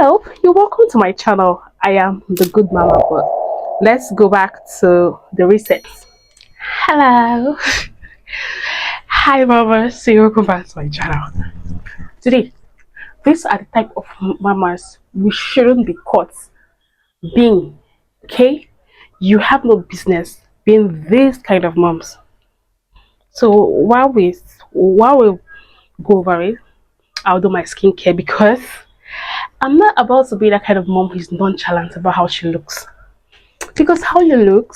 Hello, you're welcome to my channel. I am the good mama, but let's go back to the reset. Hello. Hi mama, so welcome back to my channel. Today, these are the type of mamas we shouldn't be caught being. Okay? You have no business being these kind of moms. So while we go over it, I'll do my skincare because I'm not about to be that kind of mom who's nonchalant about how she looks. Because how you look,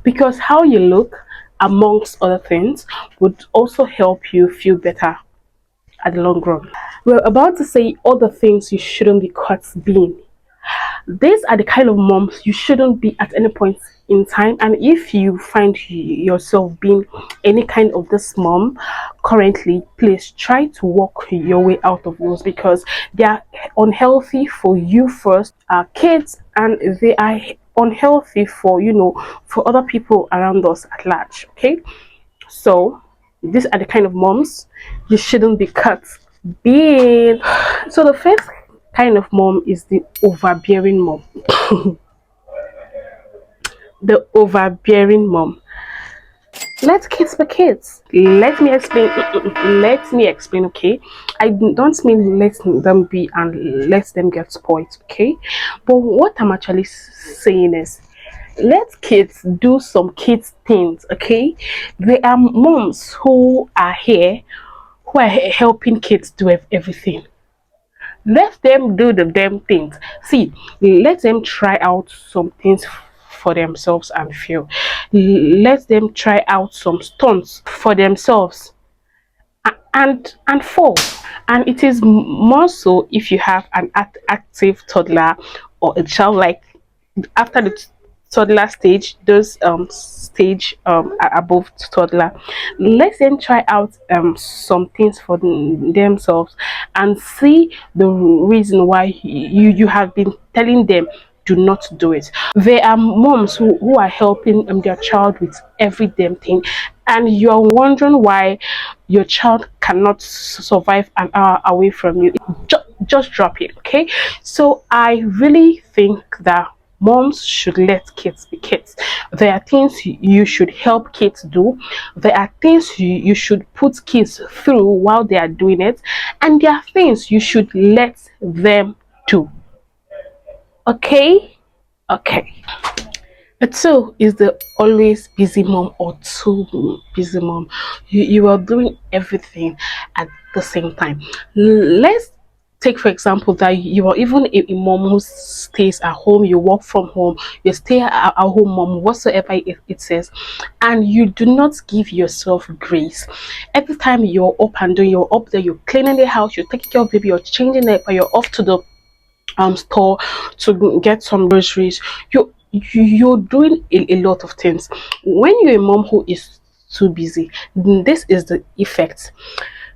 because how you look, amongst other things, would also help you feel better at the long run. We're about to say all the things you shouldn't be caught being. These are the kind of moms you shouldn't be at any point in time, and if you find yourself being any kind of this mom currently, please try to walk your way out of those because they are unhealthy for you first, our kids, and they are unhealthy for for other people around us at large. Okay, so these are the kind of moms you shouldn't be cut being. So the first kind of mom is the overbearing mom. The overbearing mom. Let kids be kids. Let me explain. Let me explain. Okay, I don't mean let them be and let them get spoiled. Okay, but what I'm actually saying is let kids do some kids things. Okay, there are moms who are here who are helping kids do everything. Let them do the damn things. See, let them try out some things for themselves and fail. Let them try out some stunts for themselves and fall. And it is more so if you have an active toddler or a child like after the toddler stage, those stage above toddler, let them try out some things for themselves and see the reason why you have been telling them do not do it. There are moms who are helping their child with every damn thing, and you're wondering why your child cannot survive an hour away from you. Just drop it. Okay, so I really think that moms should let kids be kids. There are things you should help kids do. There are things you should put kids through while they are doing it, and there are things you should let them do. Okay. A two is the always busy mom or too busy mom. You are doing everything at the same time. Let's take for example that you are even a mom who stays at home, you work from home, you stay at home mom, whatsoever it says, and you do not give yourself grace. Every time you're up and doing, you're up there, you're cleaning the house, you're taking care of baby, you're changing it, but you're off to the store to get some groceries. You're doing a lot of things. When you're a mom who is too busy, this is the effect.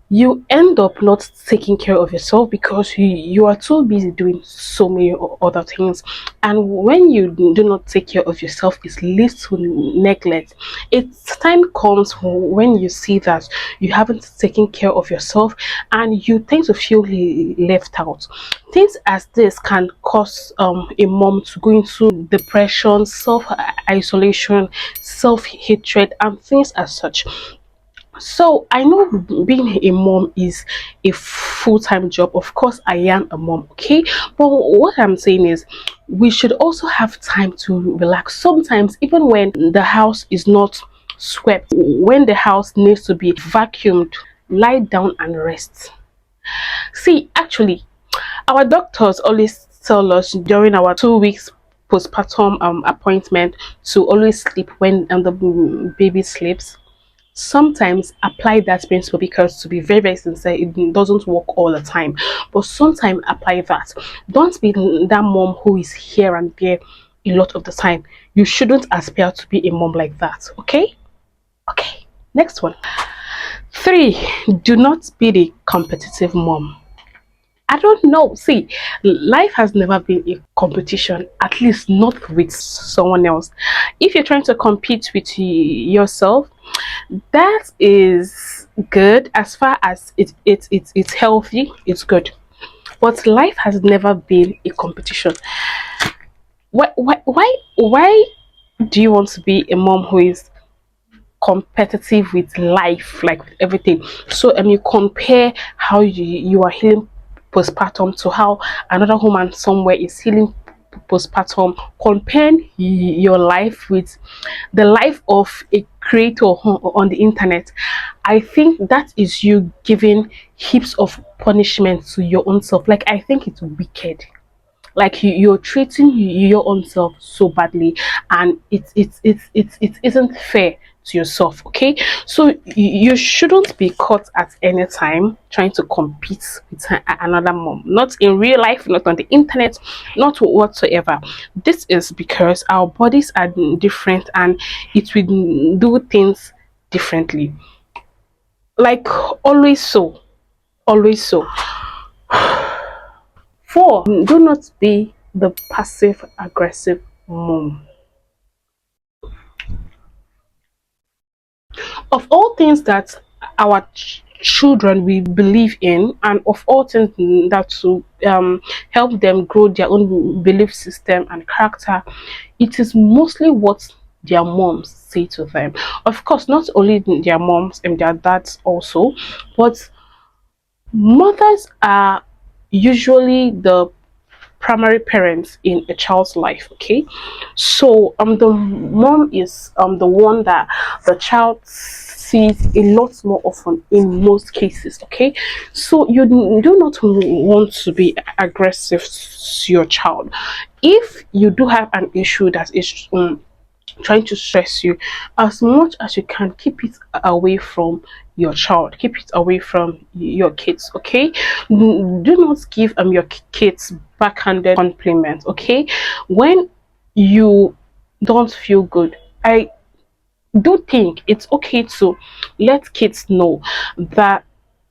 You end up not taking care of yourself because you are too busy doing so many other things, and when you do not take care of yourself, it leads to neglect. It's time comes when you see that you haven't taken care of yourself and you tend to feel left out. Things as this can cause a mom to go into depression, self-isolation, self-hatred, and things as such. So I know being a mom is a full-time job. Of course, I am a mom, okay? But what I'm saying is we should also have time to relax. Sometimes, even when the house is not swept, when the house needs to be vacuumed, lie down and rest. See, actually, our doctors always tell us during our 2 weeks postpartum appointment to always sleep when the baby sleeps. Sometimes apply that principle because, to be very very sincere, it doesn't work all the time, but sometimes apply that. Don't be that mom who is here and there a lot of the time. You shouldn't aspire to be a mom like that. Okay, next one. 3, do not be the competitive mom. I don't know. See, life has never been a competition, at least not with someone else. If you're trying to compete with yourself, that is good as far as it's healthy, it's good. But life has never been a competition. Why do you want to be a mom who is competitive with life, like with everything? So you compare how you are healing postpartum to how another woman somewhere is healing postpartum. Compare your life with the life of a creator on the internet. I think that is you giving heaps of punishment to your own self. Like, I think it's wicked. Like, you're treating your own self so badly, and it isn't fair to yourself. Okay, so you shouldn't be caught at any time trying to compete with another mom, not in real life, not on the internet, not whatsoever. This is because our bodies are different, and it will do things differently. Like, always so, always so. Four, do not be the passive aggressive mom. Of all things that our children we believe in, and of all things that to help them grow their own belief system and character, it is mostly what their moms say to them. Of course, not only their moms and their dads also, but mothers are usually the primary parents in a child's life. Okay, so the mom is the one that the child sees a lot more often in most cases. Okay, so you do not want to be aggressive to your child. If you do have an issue that is trying to stress you, as much as you can, keep it away from your child, keep it away from your kids. Okay, do not give your kids backhanded compliments. Okay, when you don't feel good, I do think it's okay to let kids know that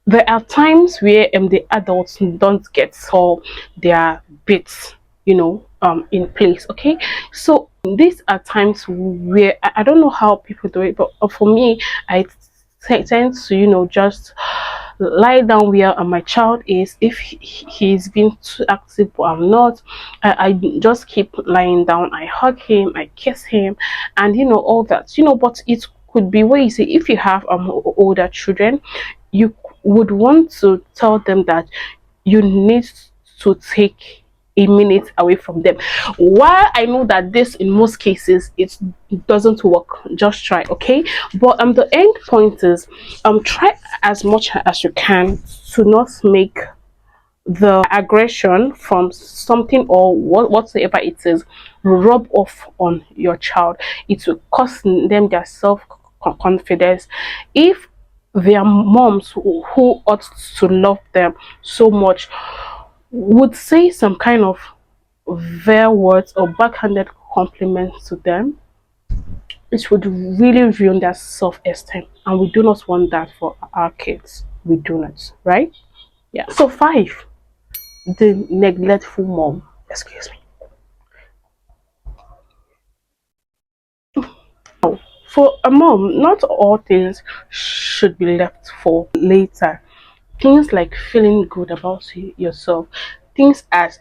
there are times where the adults don't get all their bits, in place. Okay, so these are times where I don't know how people do it, but for me, I tend to, just lie down where my child is. If he's been too active but I'm not, I just keep lying down. I hug him, I kiss him, and all that. But it could be where you say, if you have older children, you would want to tell them that you need to take a minute away from them. While I know that this in most cases it doesn't work, just try. Okay, but the end point is try as much as you can to not make the aggression from something or whatsoever it is rub off on your child. It will cost them their self confidence. If their moms who ought to love them so much would say some kind of vile words or backhanded compliments to them, it would really ruin their self-esteem, and we do not want that for our kids. We do not, right? Yeah. So five, the neglectful mom. Excuse me. For a mom, not all things should be left for later. Things like feeling good about yourself, things as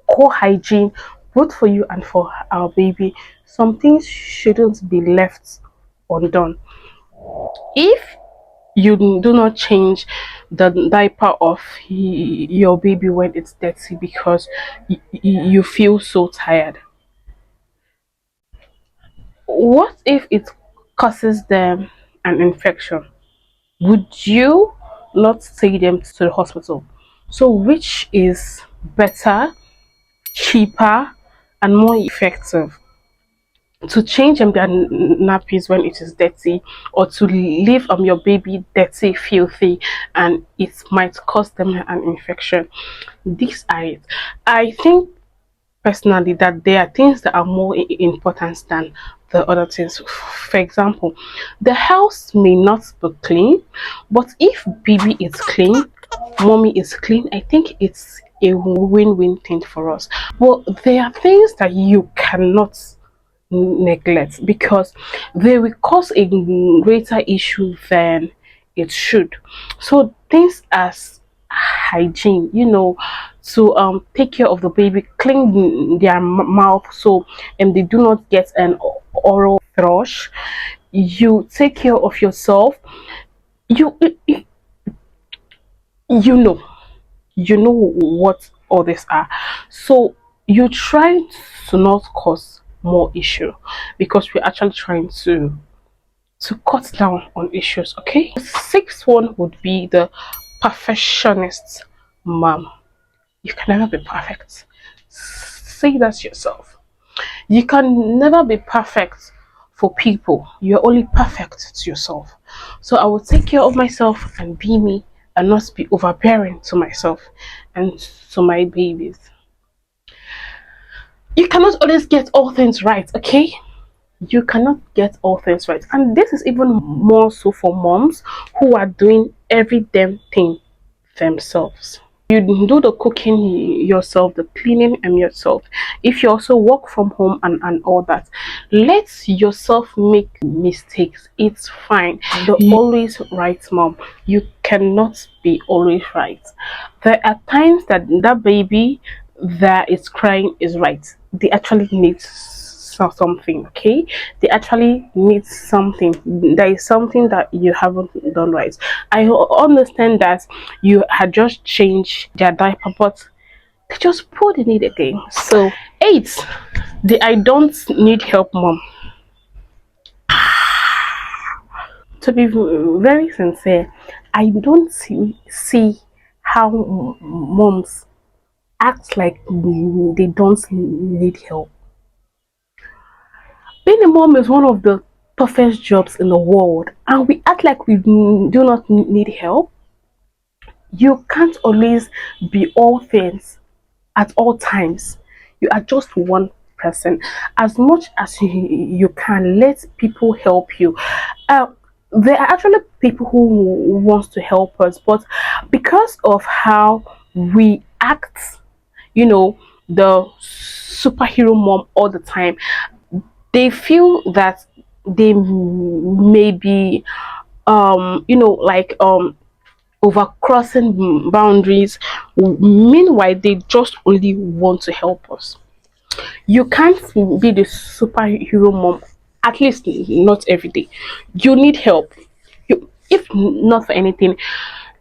core hygiene, both for you and for our baby. Some things shouldn't be left undone. If you do not change the diaper of your baby when it's dirty because you feel so tired, what if it causes them an infection? Would you not take them to the hospital? So which is better, cheaper, and more effective? To change their nappies when it is dirty, or to leave your baby dirty, filthy, and it might cause them an infection? These are it. I think personally that there are things that are more important than the other things. For example, the house may not be clean, but if baby is clean, mommy is clean, I think it's a win-win thing for us. But there are things that you cannot neglect, because they will cause a greater issue than it should. So things as hygiene, to take care of the baby, clean their mouth so they do not get an oral thrush. You take care of yourself. You you know you know what all this are, so you try to not cause more issue, because we're actually trying to cut down on issues. Okay, the sixth one would be the perfectionist mom. You can never be perfect. Say that to yourself. You can never be perfect for people. You're only perfect to yourself. So I will take care of myself and be me, and not be overbearing to myself and to my babies. You cannot always get all things right, okay? You cannot get all things right. And this is even more so for moms who are doing every damn thing themselves. You do the cooking yourself, the cleaning yourself. If you also work from home and all that, let yourself make mistakes. It's fine. The always right mom. You cannot be always right. There are times that that baby that is crying is right. They actually need something, okay? They actually need something. There is something that you haven't done right. I understand that you had just changed their diaper, but they just put in it again. So eight, the I don't need help mom. To be very sincere, I don't see how moms act like they don't need help. Being a mom is one of the toughest jobs in the world, and we act like we do not need help. You can't always be all things at all times. You are just one person. As much as you can, let people help you. Uh, there are actually people who wants to help us, but because of how we act, the superhero mom all the time, they feel that they may be like over crossing boundaries. Meanwhile, they just only want to help us. You can't be the superhero mom, at least not every day. You need help. If not for anything,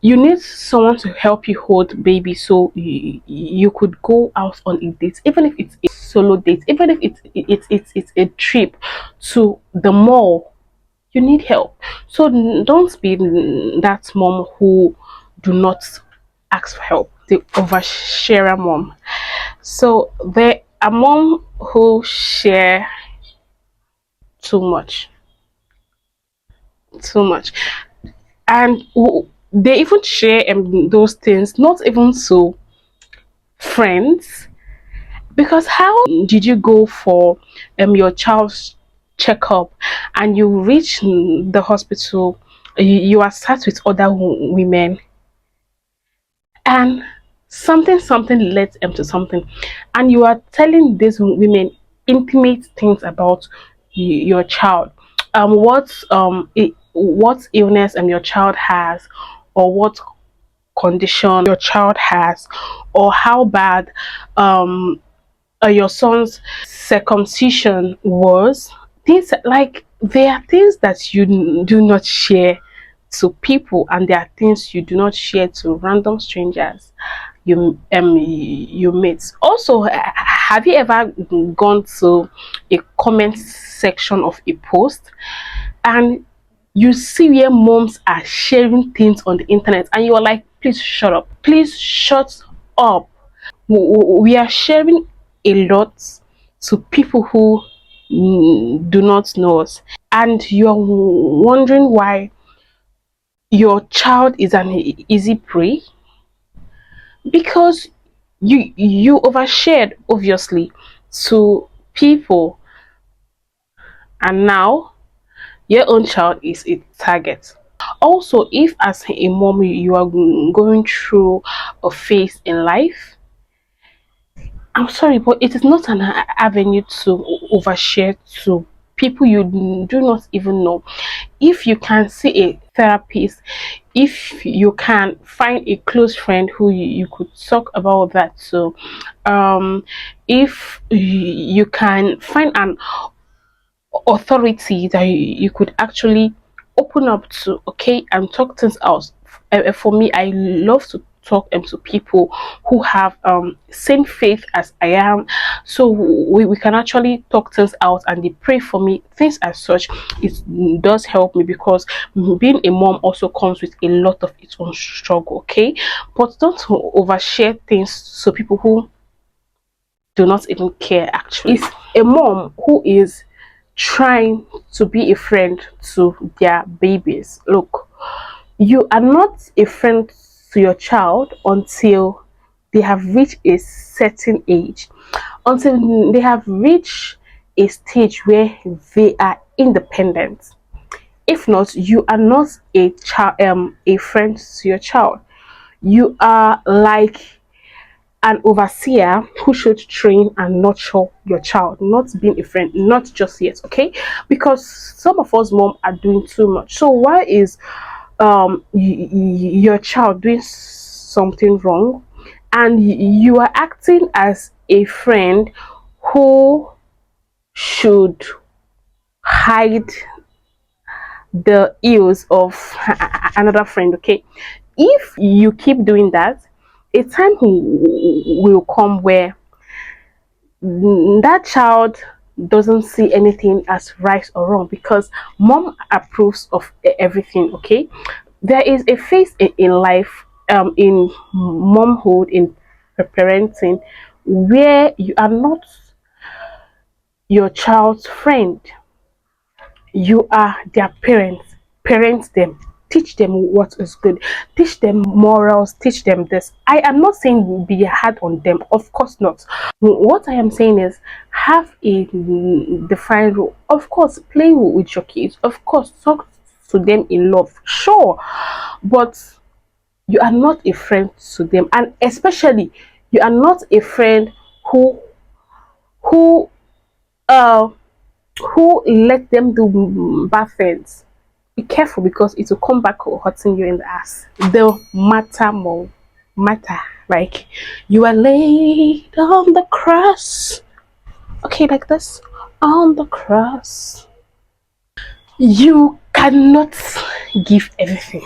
you need someone to help you hold baby, so you could go out on a date, even if it's a solo date, even if it's a trip to the mall. You need help. So don't be that mom who do not ask for help, the oversharer mom. So there are mom who share too much, too much, and they even share those things not even so friends. Because how did you go for your child's checkup, and you reach the hospital, you are sat with other women, and something led to something, and you are telling these women intimate things about your child, what illness your child has, or what condition your child has, or how bad your son's circumcision was. Things like, there are things that you do not share to people, and there are things you do not share to random strangers you meet. Also, have you ever gone to a comment section of a post, and you see where moms are sharing things on the internet, and you are like, please shut up, please shut up. We are sharing a lot to people who do not know us, and you're wondering why your child is an easy prey, because you overshared obviously to people, and now your own child is a target. Also, if as a mom you are going through a phase in life, I'm sorry, but it is not an avenue to overshare to people you do not even know. If you can see a therapist, if you can find a close friend who you could talk about that to, if you can find an authority that you could actually open up to, okay, and talk things out. For me, I love to talk to people who have same faith as I am, so we can actually talk things out and they pray for me, things as such. It does help me because being a mom also comes with a lot of its own struggle, okay, but don't overshare things so people who do not even care actually. It's a mom who is trying to be a friend to their babies. Look, you are not a friend to your child until they have reached a certain age, until they have reached a stage where they are independent. If not, you are not a child, a friend to your child. You are like an overseer who should train and nurture your child, not being a friend, not just yet, okay? Because some of us mom are doing too much. So why is your child doing something wrong and you are acting as a friend who should hide the ills of another friend, okay? If you keep doing that, a time will come where that child doesn't see anything as right or wrong because mom approves of everything, okay? There is a phase in life, in momhood, in parenting, where you are not your child's friend, you are their parents. Parent them, teach them what is good, teach them morals, teach them this. I am not saying be hard on them, of course not. What I am saying is have a defined rule. Of course, play with your kids, of course, talk to them in love, sure, but you are not a friend to them, and especially you are not a friend who who uh who let them do bad things. Be careful because it will come back hurting you in the ass. The Martyr Mom, matter, like you are laid on the cross, okay, like this, on the cross. You cannot give everything.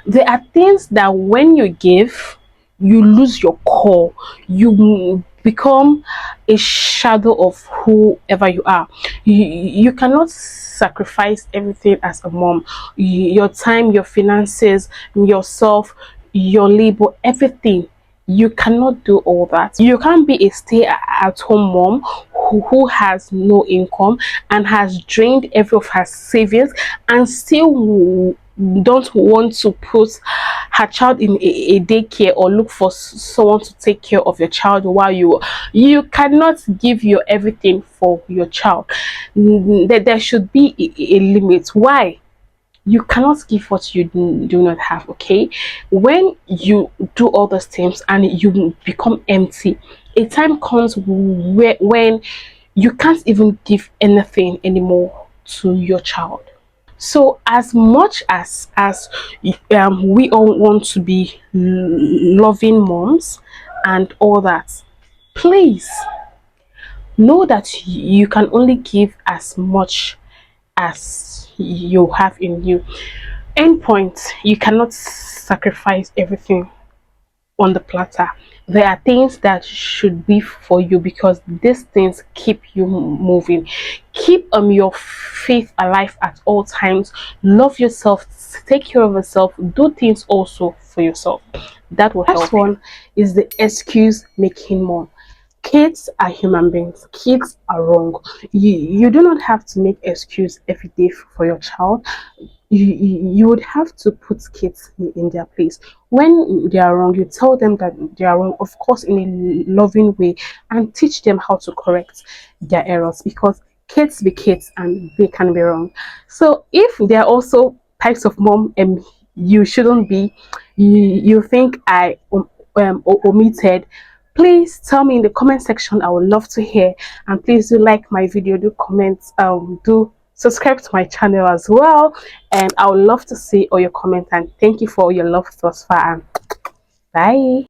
There are things that when you give, you lose your core. You become a shadow of whoever you are. You cannot sacrifice everything as a mom. Your time, your finances, yourself, your labor, everything. You cannot do all that. You can't be a stay-at-home mom who has no income and has drained every of her savings and still don't want to put her child in a daycare or look for someone to take care of your child while you cannot give your everything for your child. There should be a limit. Why? You cannot give what you do not have, okay? When you do all those things and you become empty, a time comes where when you can't even give anything anymore to your child. So as much as we all want to be loving moms and all that, please know that you can only give as much as you have in you. End point, you cannot sacrifice everything on the platter. There are things that should be for you because these things keep you moving. Keep your faith alive at all times. Love yourself, take care of yourself, do things also for yourself. That will help. Last one is the excuse making mom. Kids are human beings. Kids are wrong. You do not have to make excuse every day for your child. You would have to put kids in their place. When they are wrong, you tell them that they are wrong, of course, in a loving way, and teach them how to correct their errors because kids be kids and they can be wrong. So if there are also types of mom you shouldn't be, you think I omitted, Please tell me in the comment section. I would love to hear. And please do like my video, do comment, do subscribe to my channel as well. And I would love to see all your comments. And thank you for all your love thus far. And bye.